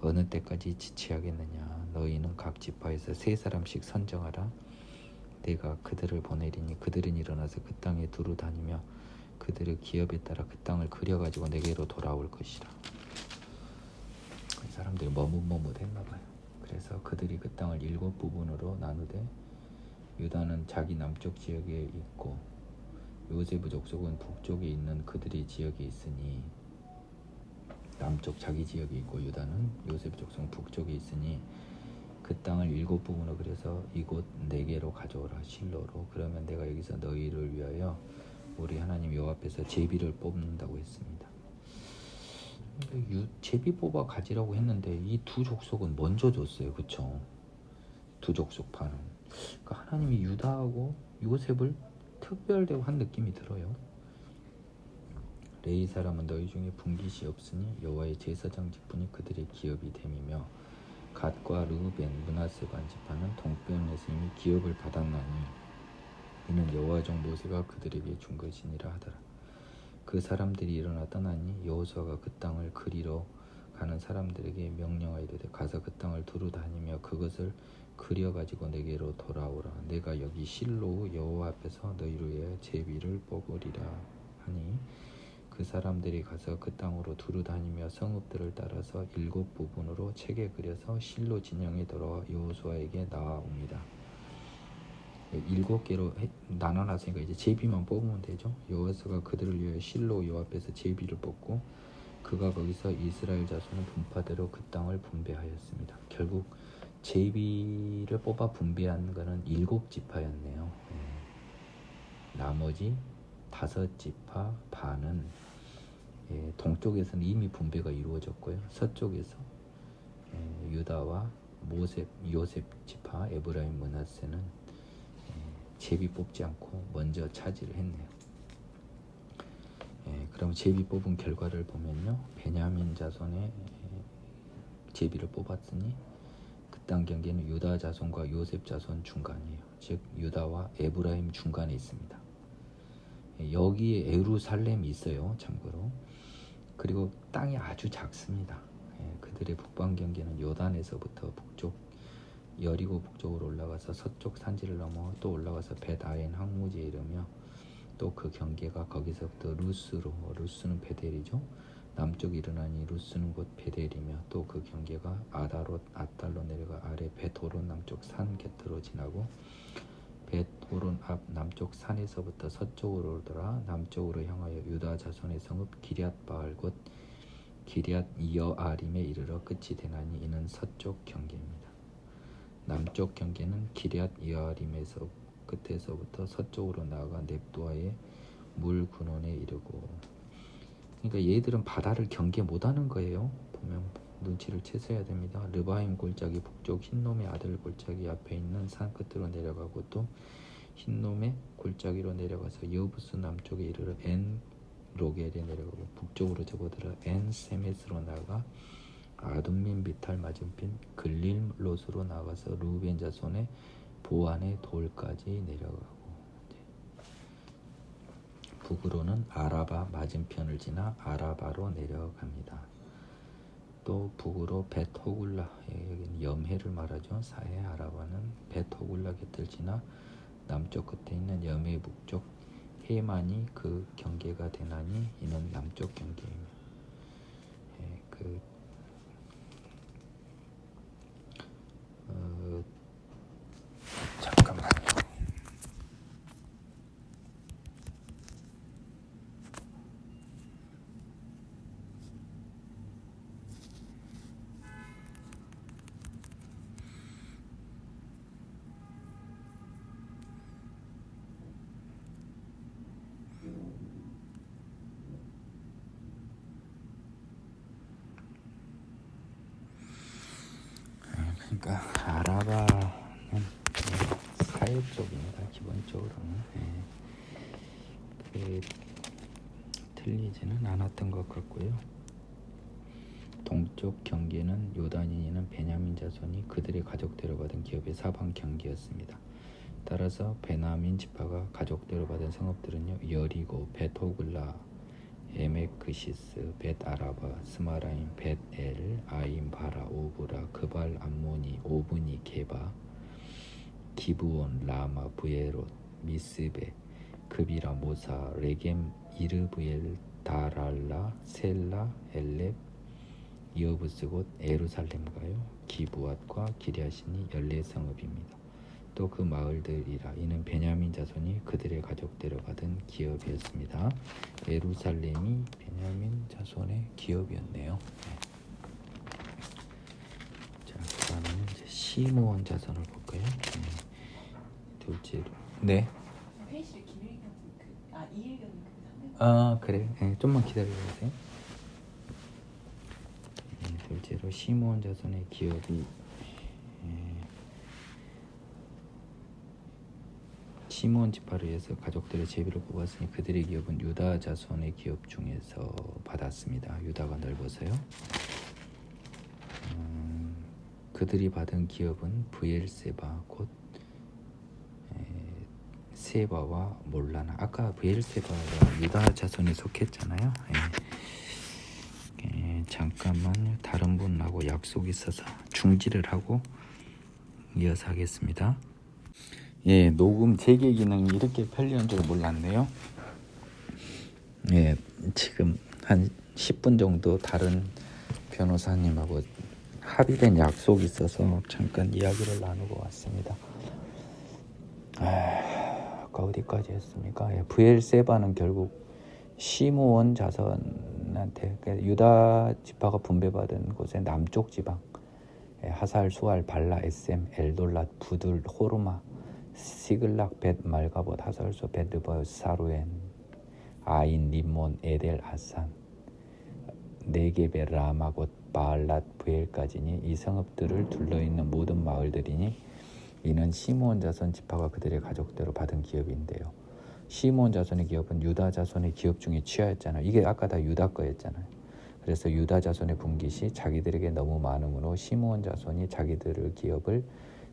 어느 때까지 지체하겠느냐. 너희는 각 지파에서 3사람씩 선정하라. 내가 그들을 보내리니 그들은 일어나서 그 땅에 두루 다니며 그들의 기업에 따라 그 땅을 그려가지고 내게로 돌아올 것이라. 이 사람들이 머뭇머뭇했나봐요. 그래서 그들이 그 땅을 7부분으로 나누되 유다는 자기 남쪽 지역에 있고 요셉의 족속은 북쪽에 있는 그들의 지역에 있으니, 남쪽 자기 지역에 있고 유다는 요셉 족속은 북쪽에 있으니 그 땅을 7부분으로 그려서 이곳 4개로 가져오라. 실로로. 그러면 내가 여기서 너희를 위하여 우리 하나님 여호와 앞에서 제비를 뽑는다고 했습니다. 제비 뽑아 가지라고 했는데 이 두 족속은 먼저 줬어요. 그쵸? 두 족속 파는. 그러니까 하나님이 유다하고 요셉을 특별대우 한 느낌이 들어요. 레위 사람은 너희 중에 분깃이 없으니 여호와의 제사장 직분이 그들의 기업이 됨이며 갓과 르우벤, 므낫세 반지파는 동편에서 이미 기업을 받았나니 이는 여호와 종 모세가 그들에게 준 것이니라 하더라. 그 사람들이 일어나 떠나니 여호수아가 그 땅을 그리러 가는 사람들에게 명령하이르되 가서 그 땅을 두루 다니며 그것을 그려가지고 내게로 돌아오라. 내가 여기 실로 여호와 앞에서 너희를 위하여 제비를 뽑으리라 하니 그 사람들이 가서 그 땅으로 두루 다니며 성읍들을 따라서 7부분으로 책에 그려서 실로 진영에 돌아와 여호수아에게 나아옵니다. 7개로 나눠놨으니까 이제 제비만 뽑으면 되죠. 여호수아가 그들을 위하여 실로 여호와 앞에서 제비를 뽑고 그가 거기서 이스라엘 자손의 분파대로 그 땅을 분배하였습니다. 결국 제비를 뽑아 분배한 거는 7지파였네요. 나머지 5지파 반은 동쪽에서는 이미 분배가 이루어졌고요. 서쪽에서 유다와 요셉 지파 에브라임 므낫세는 제비 뽑지 않고 먼저 차지를 했네요. 그럼 제비 뽑은 결과를 보면요, 베냐민 자손의 제비를 뽑았으니 그 땅 경계는 유다 자손과 요셉 자손 중간이에요. 즉 유다와 에브라임 중간에 있습니다. 여기에 예루살렘이 있어요. 참고로. 그리고 땅이 아주 작습니다. 그들의 북방 경계는 요단에서부터 북쪽 여리고 북쪽으로 올라가서 서쪽 산지를 넘어 또 올라가서 벳아엔 항무지에 이르며 또 그 경계가 거기서부터 루스는 베델이죠. 남쪽에 일어나니 루스는 곧 베델이며 또 그 경계가 아달로 내려가 아래 벳호론 남쪽 산 곁으로 지나고 벳호론 앞 남쪽 산에서부터 서쪽으로 돌아 남쪽으로 향하여 유다 자손의 성읍 기럇바알 곧 기럇 여아림에 이르러 끝이 되나니 이는 서쪽 경계입니다. 남쪽 경계는 기럇 여아림에서 끝에서부터 서쪽으로 나아가 넵도아의 물 근원에 이르고. 그러니까 얘들은 바다를 경계 못하는 거예요. 보면 눈치를 채셔야 됩니다. 르바임 골짜기 북쪽 흰놈의 아들 골짜기 앞에 있는 산 끝으로 내려가고 또 흰놈의 골짜기로 내려가서 여부스 남쪽에 이르러 엔 로겔에 내려가고 북쪽으로 접어들어 엔 세메스로 나아가 아둠민 비탈 맞은편 글릴롯으로 나가서 루벤 자손의 보안의 돌까지 내려가고 북으로는 아라바 맞은편을 지나 아라바로 내려갑니다. 또 북으로 벳호굴라, 여기는 염해를 말하죠. 사해 아라바는 벳호굴라 곁을 지나 남쪽 끝에 있는 염해 북쪽 해만이 그 경계가 되나니 이는 남쪽 경계이며 잠깐만요. 그러니까 아라바는 사해 쪽입니다. 기본적으로는 틀리지는 않았던 것 같고요. 동쪽 경계는 요단인이는 베냐민 자손이 그들의 가족대로 받은 기업의 사방 경계였습니다. 따라서 베냐민 지파가 가족대로 받은 성읍들은요, 여리고, 벳호글라, 에메크시스, 벳아라바, 스마라임, 벳엘, 아임, 바라, 오브라, 그발, 암모니, 오브니, 게바, 기브온, 라마, 부에롯, 미스베, 그비라, 모사, 레겜, 이르브엘, 다랄라, 셀라, 엘렙, 여부스 곧 에루살렘가요. 기브앗과 기랴신이 14성읍입니다. 또 그 마을들이라. 이는 베냐민 자손이 그들의 가족대로 받은 기업이었습니다. 예루살렘이 베냐민 자손의 기업이었네요. 네. 자, 그다음에 이제 시므온 자손을 볼까요? 네. 둘째로. 네. 회의실 김일경 이일경이 그래. 네, 좀만 기다려주세요. 네, 둘째로 시므온 자손의 기업이. 시므온 지파를 위해서 가족들의 제비를 뽑았으니 그들의 기업은 유다 자손의 기업 중에서 받았습니다. 유다가 넓어서요. 그들이 받은 기업은 브엘세바 곧 세바와 몰라나. 아까 브엘세바가 유다 자손에 속했잖아요. 잠깐만요. 다른 분하고 약속이 있어서 중지를 하고 이어서 하겠습니다. 예, 녹음 재개 기능이 이렇게 편리한 줄 몰랐네요. 예, 지금 한 10분 정도 다른 변호사님하고 합의된 약속이 있어서 잠깐 이야기를 나누고 왔습니다. 아까 어디까지 했습니까? 예, 브엘세바는 결국 시므온 자손한테, 유다 지파가 분배받은 곳의 남쪽 지방, 하살, 수알, 발라, 에셈, 엘돌랏, 부둘, 호르마, 시글락, 벳 말가봇, 하살소, 벳 르버, 사루엔, 아인, 림몬, 에델, 아산, 네게베, 라마곳, 바알랏, 부엘까지니 이 성읍들을 둘러있는 모든 마을들이니 이는 시므온 자손 지파가 그들의 가족대로 받은 기업인데요. 시므온 자손의 기업은 유다 자손의 기업 중에 취하였잖아요. 이게 아까 다 유다 거였잖아요. 그래서 유다 자손의 분깃이 자기들에게 너무 많으므로 시므온 자손이 자기들의 기업을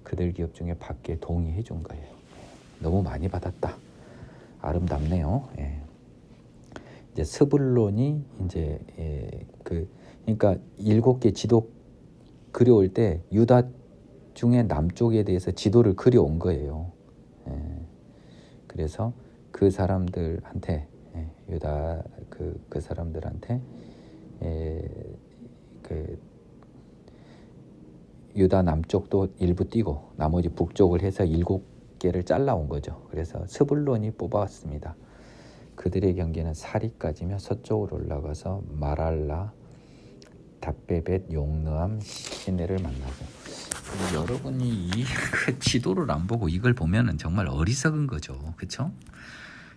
그들 기업 중에 받게 동의해 준 거예요. 너무 많이 받았다. 아름답네요. 예. 이제 스불론이 이제 그러니까 7개 지도 그려올 때 유다 중에 남쪽에 대해서 지도를 그려온 거예요. 예. 그래서 그 사람들한테 유다 그 사람들한테 유다 남쪽도 일부 띄고 나머지 북쪽을 해서 7개를 잘라온 거죠. 그래서 스불론이 뽑아왔습니다. 그들의 경계는 사리까지며 서쪽으로 올라가서 마랄라, 답베벳, 용느암, 시내를 만나고. 여러분이 그 지도를 안 보고 이걸 보면은 정말 어리석은 거죠. 그렇죠?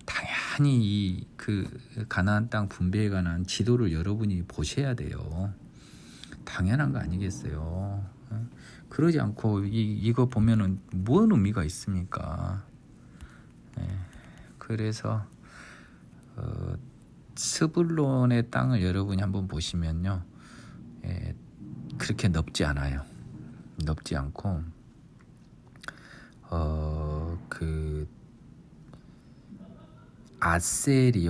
당연히 그 가나안 땅 분배에 관한 지도를 여러분이 보셔야 돼요. 당연한 거 아니겠어요? 그러지 않고 이거 보면은 뭔 의미가 있습니까? 그래서 스불론의 땅을 여러분이 한번 보시면요, 그렇게 넓지 않아요. 넓지 않고 그 아셀이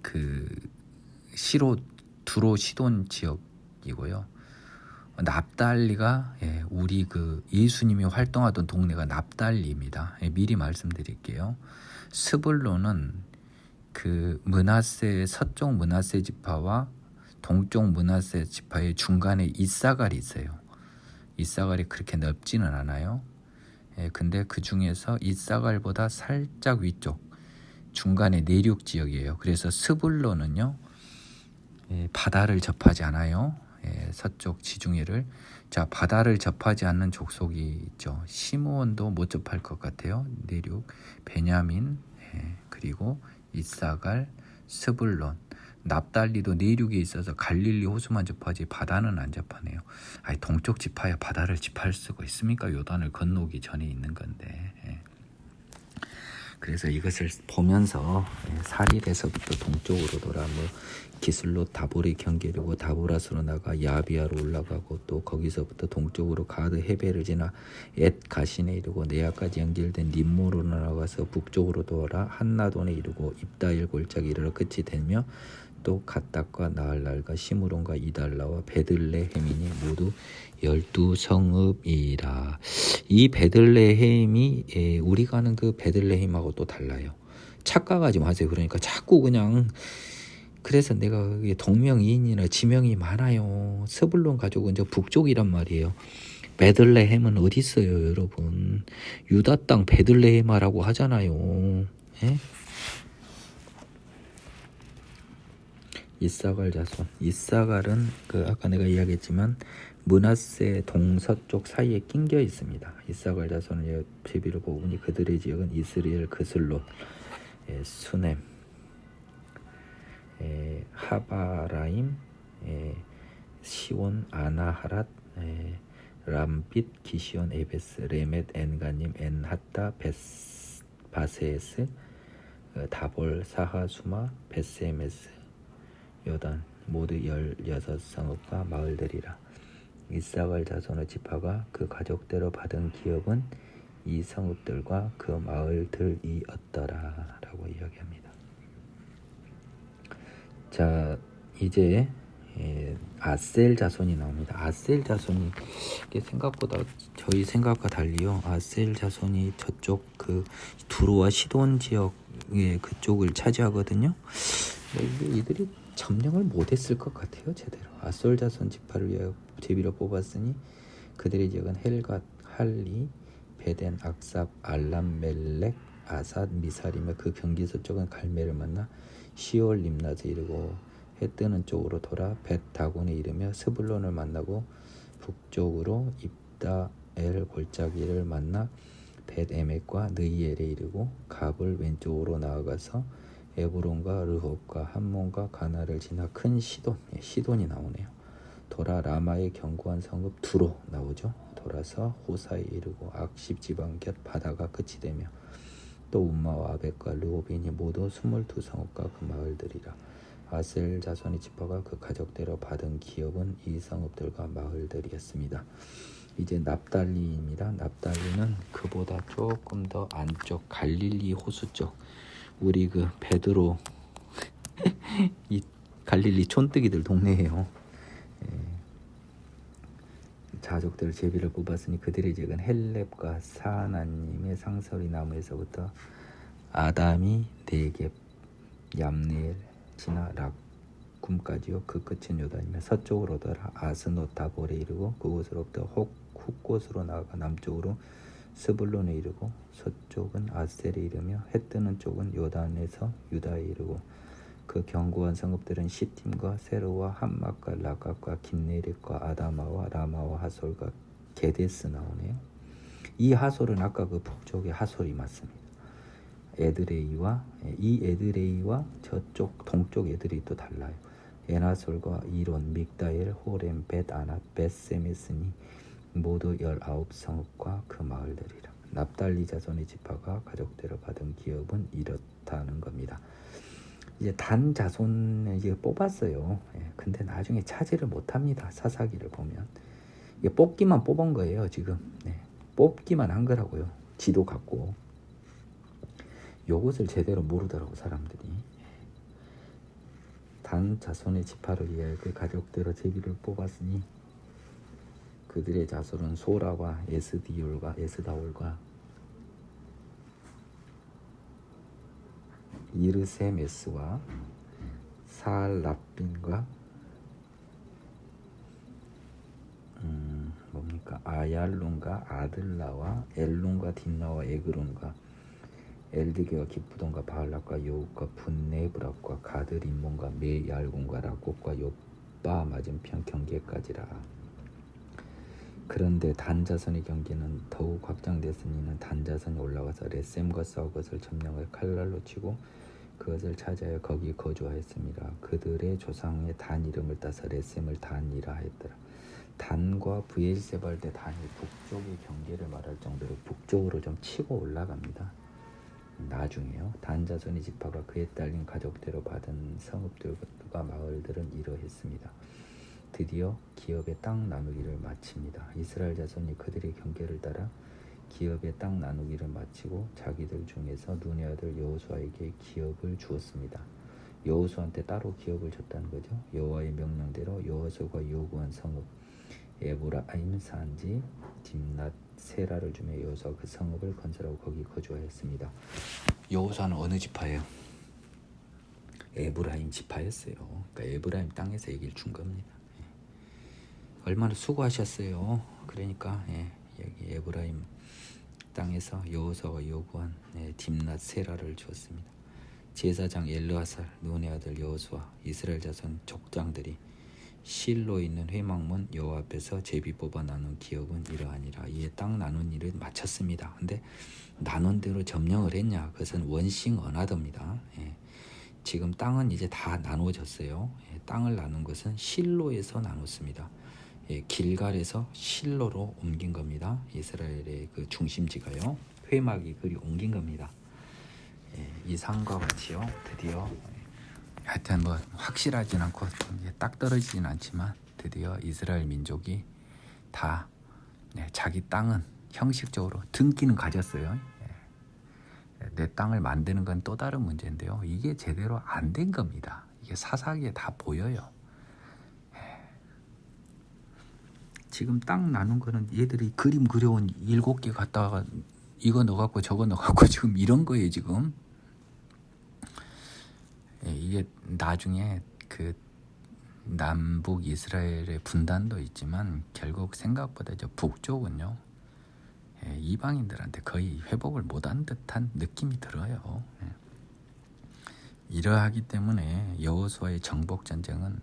그 두로 시돈 지역이고요. 납달리가 우리 그 예수님이 활동하던 동네가 납달리입니다. 미리 말씀드릴게요. 스불론은 그 므낫세 서쪽 므낫세 지파와 동쪽 므낫세 지파의 중간에 이사갈이 있어요. 이사갈이 그렇게 넓지는 않아요. 근데 그 중에서 이사갈보다 살짝 위쪽 중간에 내륙 지역이에요. 그래서 스불론은요, 바다를 접하지 않아요. 서쪽 지중해를. 자, 바다를 접하지 않는 족속이 있죠. 시므온도 못 접할 것 같아요. 내륙, 베냐민, 그리고 이사갈, 스불론, 납달리도 내륙에 있어서 갈릴리 호수만 접하지 바다는 안 접하네요. 아니, 동쪽 지파야 바다를 접할 수가 있습니까? 요단을 건너기 전에 있는 건데. 그래서 이것을 보면서 사릴에서부터 동쪽으로 돌아 뭐 기슬로 다보리 경계리고 다보라스로 나가 야비아로 올라가고 또 거기서부터 동쪽으로 가드 헤베를 지나 엣 가신에 이르고 네아까지 연결된 림모로 나가서 북쪽으로 돌아 한나돈에 이르고 입다일 골짜기 이르러 끝이 되며 또 갓닥과 나할랄과 시므론과 이달라와 베들레헴이니 모두 12성읍이라. 이 베들레헴이 우리가 아는 그 베들레헴하고 또 달라요. 착각하지 마세요. 그러니까 자꾸 그냥 그래서 내가 동명이인이나 지명이 많아요. 스불론 가족은 저 북쪽이란 말이에요. 베들레헴은 어디 있어요, 여러분? 유다 땅 베들레헴이라고 하잖아요. 예? 이사갈 자손. 이사갈은 그 아까 내가 이야기했지만 므낫세 동서쪽 사이에 낑겨 있습니다. 이사갈 자손은 제비를 보니 그들의 지역은 이스라엘 그슬롯, 수넴, 하바라임, 시온, 아나하랏, 람빗, 기시온, 에베스, 레멧, 엔가님, 엔하타, 바세스, 다볼, 사하, 수마, 베세메스, 요단 모두 16성읍과 마을들이라. 이사갈 자손의 지파가 그 가족대로 받은 기업은 이 성읍들과 그 마을들이었더라 라고 이야기합니다. 자, 이제 아셀 자손이 나옵니다. 아셀 자손이 생각보다 저희 생각과 달리요. 아셀 자손이 저쪽 그 두로와 시돈 지역의 그쪽을 차지하거든요. 이들이 점령을 못했을 것 같아요. 제대로. 아솔 자손 지파를 위하여 제비로 뽑았으니 그들의 지역은 헬갓, 할리, 베덴, 악삽, 알람, 멜렉, 아삿, 미사리며 그 경기 서쪽은 갈멜을 만나 시올 림낫에 이르고 해 뜨는 쪽으로 돌아 벳 다곤에 이르며 스불론을 만나고 북쪽으로 입다엘 골짜기를 만나 벳 에멕과 느이엘에 이르고 갑을 왼쪽으로 나아가서 에브론과 르홉과 함몬과 가나를 지나 큰 시돈이 나오네요. 돌아 라마의 견고한 성읍 두로 나오죠. 돌아서 호사에 이르고 악십 지방 곁 바다가 끝이 되며 또 움마와 아벡과 르호빈이 모두 22성읍과 그 마을들이라. 아셀 자손의 지파가 그 가족대로 받은 기업은 이 성읍들과 마을들이었습니다. 이제 납달리입니다. 납달리는 그보다 조금 더 안쪽 갈릴리 호수 쪽, 우리 그 베드로 이 갈릴리 촌뜨기들 동네예요. 자족들 제비를 뽑았으니 그들의 지역은 헬렙과 사하나님의 상설이 나무에서부터 아담이 네겝, 얌네엘, 지나 락쿰까지요. 그 끝은 요단이며 서쪽으로 돌아 아스노타볼에 이르고 그곳으로부터 훗곳으로 나아가 남쪽으로 스불론에 이르고 서쪽은 아셀에 이르며 해 뜨는 쪽은 요단에서 유다에 이르고 그 견고한 성읍들은 시팀과 세로와 함막과 라각과 긴네렛과 아다마와 라마와 하솔과 게데스 나오네요. 이 하솔은 아까 그 북쪽의 하솔이 맞습니다. 에드레이와 저쪽 동쪽 에드레이 또 달라요. 에나솔과 이론, 믹다엘, 호렘, 벳아낫, 벳세메스니 모두 19성읍과 그 마을들이라. 납달리 자손의 지파가 가족대로 받은 기업은 이렇다는 겁니다. 이제 단 자손을 이제 뽑았어요. 근데 나중에 차지를 못합니다. 사사기를 보면 이게 뽑기만 뽑은 거예요. 지금 뽑기만 한 거라고요. 지도 갖고 요것을 제대로 모르더라고 사람들이. 단 자손의 지파를 위하여 그 가족대로 제비를 뽑았으니 그들의 자손은 소라와 에스다올과 이르세메스와 사알랍빈과 아얄론과 아들라와 엘론과 딘나와 에그론과 엘드게와 기프돈과 바알락과 여욱과 분네브락과 가드림몬과 메얄곤과 라곱과 요빠 맞은편 경계까지라. 그런데 단자손의 경계는 더욱 확장됐으니는 단자손이 올라가서 레셈과 싸우 것을 점령하여 칼날로 치고 그것을 차지하여 거기 거주하였습니다. 그들의 조상의 단 이름을 따서 레셈을 단이라 했더라. 단과 브엘세발대 단이 북쪽의 경계를 말할 정도로 북쪽으로 좀 치고 올라갑니다. 나중에요. 단 자손의 지파가 그에 딸린 가족대로 받은 성읍들과 마을들은 이러했습니다. 드디어 기업의 땅 나누기를 마칩니다. 이스라엘 자손이 그들의 경계를 따라 기업의 땅 나누기를 마치고 자기들 중에서 눈의 아들 여호수아에게 기업을 주었습니다. 여호수아한테 따로 기업을 줬다는 거죠. 여호와의 명령대로 여호수아가 요구한 성읍 에브라임 산지 딥낫 세라를 주며 여호수아가 그 성읍을 건설하고 거기 거주하였습니다. 여호수아는 어느 지파예요? 에브라임 지파였어요. 그러니까 에브라임 땅에서 얘기를 준 겁니다. 얼마나 수고하셨어요. 그러니까 여기 에브라임 땅에서 여호수아가 요구한 딥낫 세라를 주었습니다. 제사장 엘르아살, 눈의 아들 여호수아, 이스라엘 자손 족장들이 실로에 있는 회막문 여호와 앞에서 제비 뽑아 나눈 기업은 이러하니라. 이에 땅 나눈 일을 마쳤습니다. 근데 나눈 대로 점령을 했냐? 그것은 원싱 어나더입니다. 지금 땅은 이제 다 나누어졌어요. 땅을 나눈 것은 실로에서 나눴습니다. 길갈에서 실로로 옮긴 겁니다. 이스라엘의 그 중심지가요. 회막이 그리 옮긴 겁니다. 이 상과 같이요. 드디어 하여튼 뭐 확실하진 않고 딱 떨어지진 않지만 드디어 이스라엘 민족이 다 자기 땅은 형식적으로 등기는 가졌어요. 내 땅을 만드는 건 또 다른 문제인데요. 이게 제대로 안 된 겁니다. 이게 사사기에 다 보여요. 지금 땅 나눈 거는 얘들이 그림 그려온 7개 갖다가 이거 넣어갖고 저거 넣어갖고 지금 이런 거예요 지금. 이게 나중에 그 남북 이스라엘의 분단도 있지만 결국 생각보다 저 북쪽은요 이방인들한테 거의 회복을 못한 듯한 느낌이 들어요. 이러하기 때문에 여호수아의 정복 전쟁은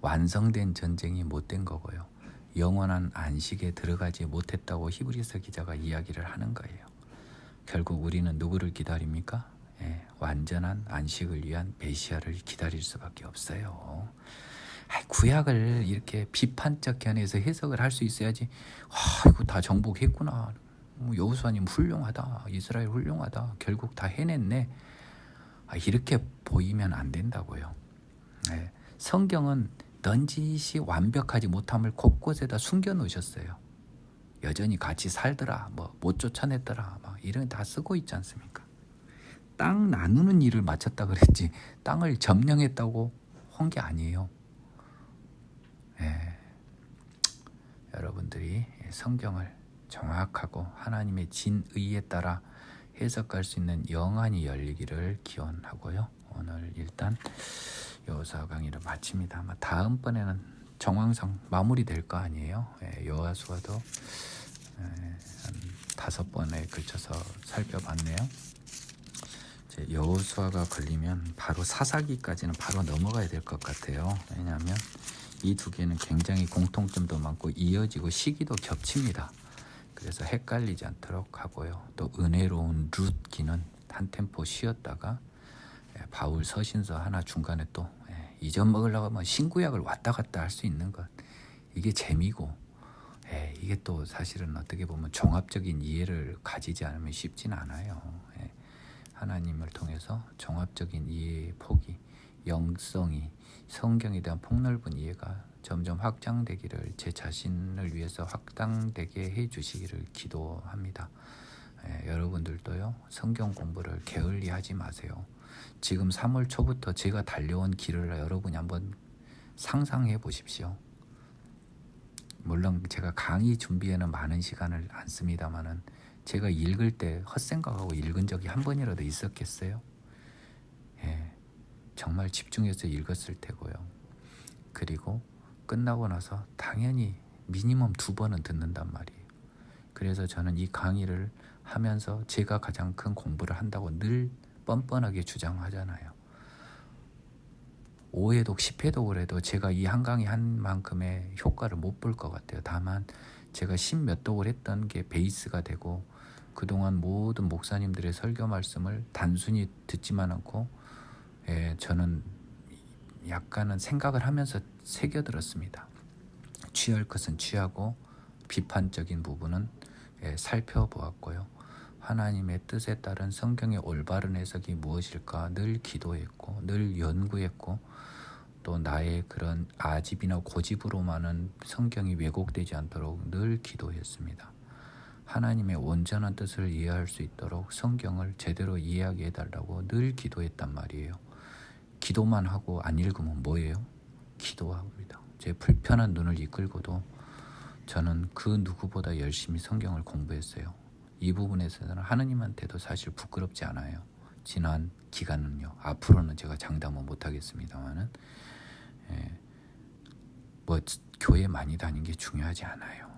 완성된 전쟁이 못된 거고요. 영원한 안식에 들어가지 못했다고 히브리서 기자가 이야기를 하는 거예요. 결국 우리는 누구를 기다립니까? 완전한 안식을 위한 메시아를 기다릴 수밖에 없어요. 구약을 이렇게 비판적 견해에서 해석을 할 수 있어야지. 이거 다 정복했구나. 여호수아님 훌륭하다. 이스라엘 훌륭하다. 결국 다 해냈네. 이렇게 보이면 안 된다고요. 성경은 넌지시 완벽하지 못함을 곳곳에다 숨겨 놓으셨어요. 여전히 같이 살더라. 못 쫓아냈더라. 이런 다 쓰고 있지 않습니까? 땅 나누는 일을 마쳤다 그랬지 땅을 점령했다고 한 게 아니에요. 여러분들이 성경을 정확하고 하나님의 진의에 따라 해석할 수 있는 영안이 열리기를 기원하고요. 오늘 일단 여호수아 강의를 마칩니다. 아마 다음번에는 정황상 마무리될 거 아니에요. 여호수아도 한 5번에 걸쳐서 살펴봤네요. 여호수아가 걸리면 바로 사사기까지는 바로 넘어가야 될 것 같아요. 왜냐하면 이 두 개는 굉장히 공통점도 많고 이어지고 시기도 겹칩니다. 그래서 헷갈리지 않도록 하고요. 또 은혜로운 룻기는 한 템포 쉬었다가 바울 서신서 하나 중간에 또 잊어먹으려고 하면 신구약을 왔다 갔다 할 수 있는 것, 이게 재미고 이게 또 사실은 어떻게 보면 종합적인 이해를 가지지 않으면 쉽진 않아요. 하나님을 통해서 종합적인 이해의 폭이, 영성이, 성경에 대한 폭넓은 이해가 점점 확장되기를, 제 자신을 위해서 확장되게 해주시기를 기도합니다. 여러분들도요, 성경 공부를 게을리하지 마세요. 지금 3월 초부터 제가 달려온 길을 여러분이 한번 상상해 보십시오. 물론 제가 강의 준비에는 많은 시간을 안 씁니다만은 제가 읽을 때 헛생각하고 읽은 적이 한 번이라도 있었겠어요? 정말 집중해서 읽었을 테고요. 그리고 끝나고 나서 당연히 미니멈 2번은 듣는단 말이에요. 그래서 저는 이 강의를 하면서 제가 가장 큰 공부를 한다고 늘 뻔뻔하게 주장하잖아요. 5회독, 10회독을 해도 제가 이 한 강의 한 만큼의 효과를 못 볼 것 같아요. 다만 제가 10몇 독을 했던 게 베이스가 되고 그동안 모든 목사님들의 설교 말씀을 단순히 듣지만 않고 저는 약간은 생각을 하면서 새겨들었습니다. 취할 것은 취하고 비판적인 부분은 살펴보았고요. 하나님의 뜻에 따른 성경의 올바른 해석이 무엇일까 늘 기도했고 늘 연구했고 또 나의 그런 아집이나 고집으로만은 성경이 왜곡되지 않도록 늘 기도했습니다. 하나님의 온전한 뜻을 이해할 수 있도록 성경을 제대로 이해하게 해달라고 늘 기도했단 말이에요. 기도만 하고 안 읽으면 뭐예요? 기도합니다. 제 불편한 눈을 이끌고도 저는 그 누구보다 열심히 성경을 공부했어요. 이 부분에서는 하느님한테도 사실 부끄럽지 않아요. 지난 기간은요. 앞으로는 제가 장담은 못하겠습니다만은 뭐 교회 많이 다닌 게 중요하지 않아요.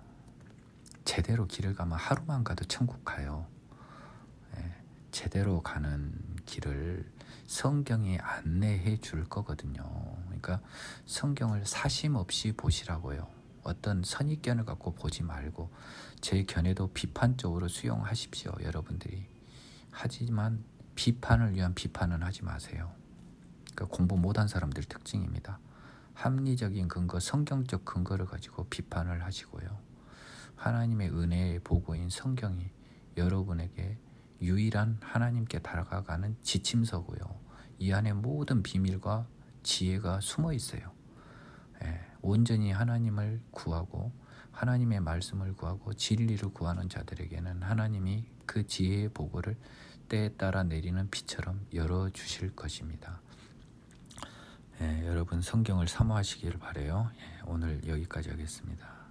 제대로 길을 가면 하루만 가도 천국 가요. 제대로 가는 길을 성경이 안내해 줄 거거든요. 그러니까 성경을 사심 없이 보시라고요. 어떤 선입견을 갖고 보지 말고 제 견해도 비판적으로 수용하십시오. 여러분들이. 하지만 비판을 위한 비판은 하지 마세요. 그러니까 공부 못한 사람들 특징입니다. 합리적인 근거, 성경적 근거를 가지고 비판을 하시고요. 하나님의 은혜의 보고인 성경이 여러분에게 유일한 하나님께 다가가는 지침서고요. 이 안에 모든 비밀과 지혜가 숨어 있어요. 온전히 하나님을 구하고 하나님의 말씀을 구하고 진리를 구하는 자들에게는 하나님이 그 지혜의 보고를 때에 따라 내리는 비처럼 열어주실 것입니다. 여러분 성경을 사모하시기를 바라요. 오늘 여기까지 하겠습니다.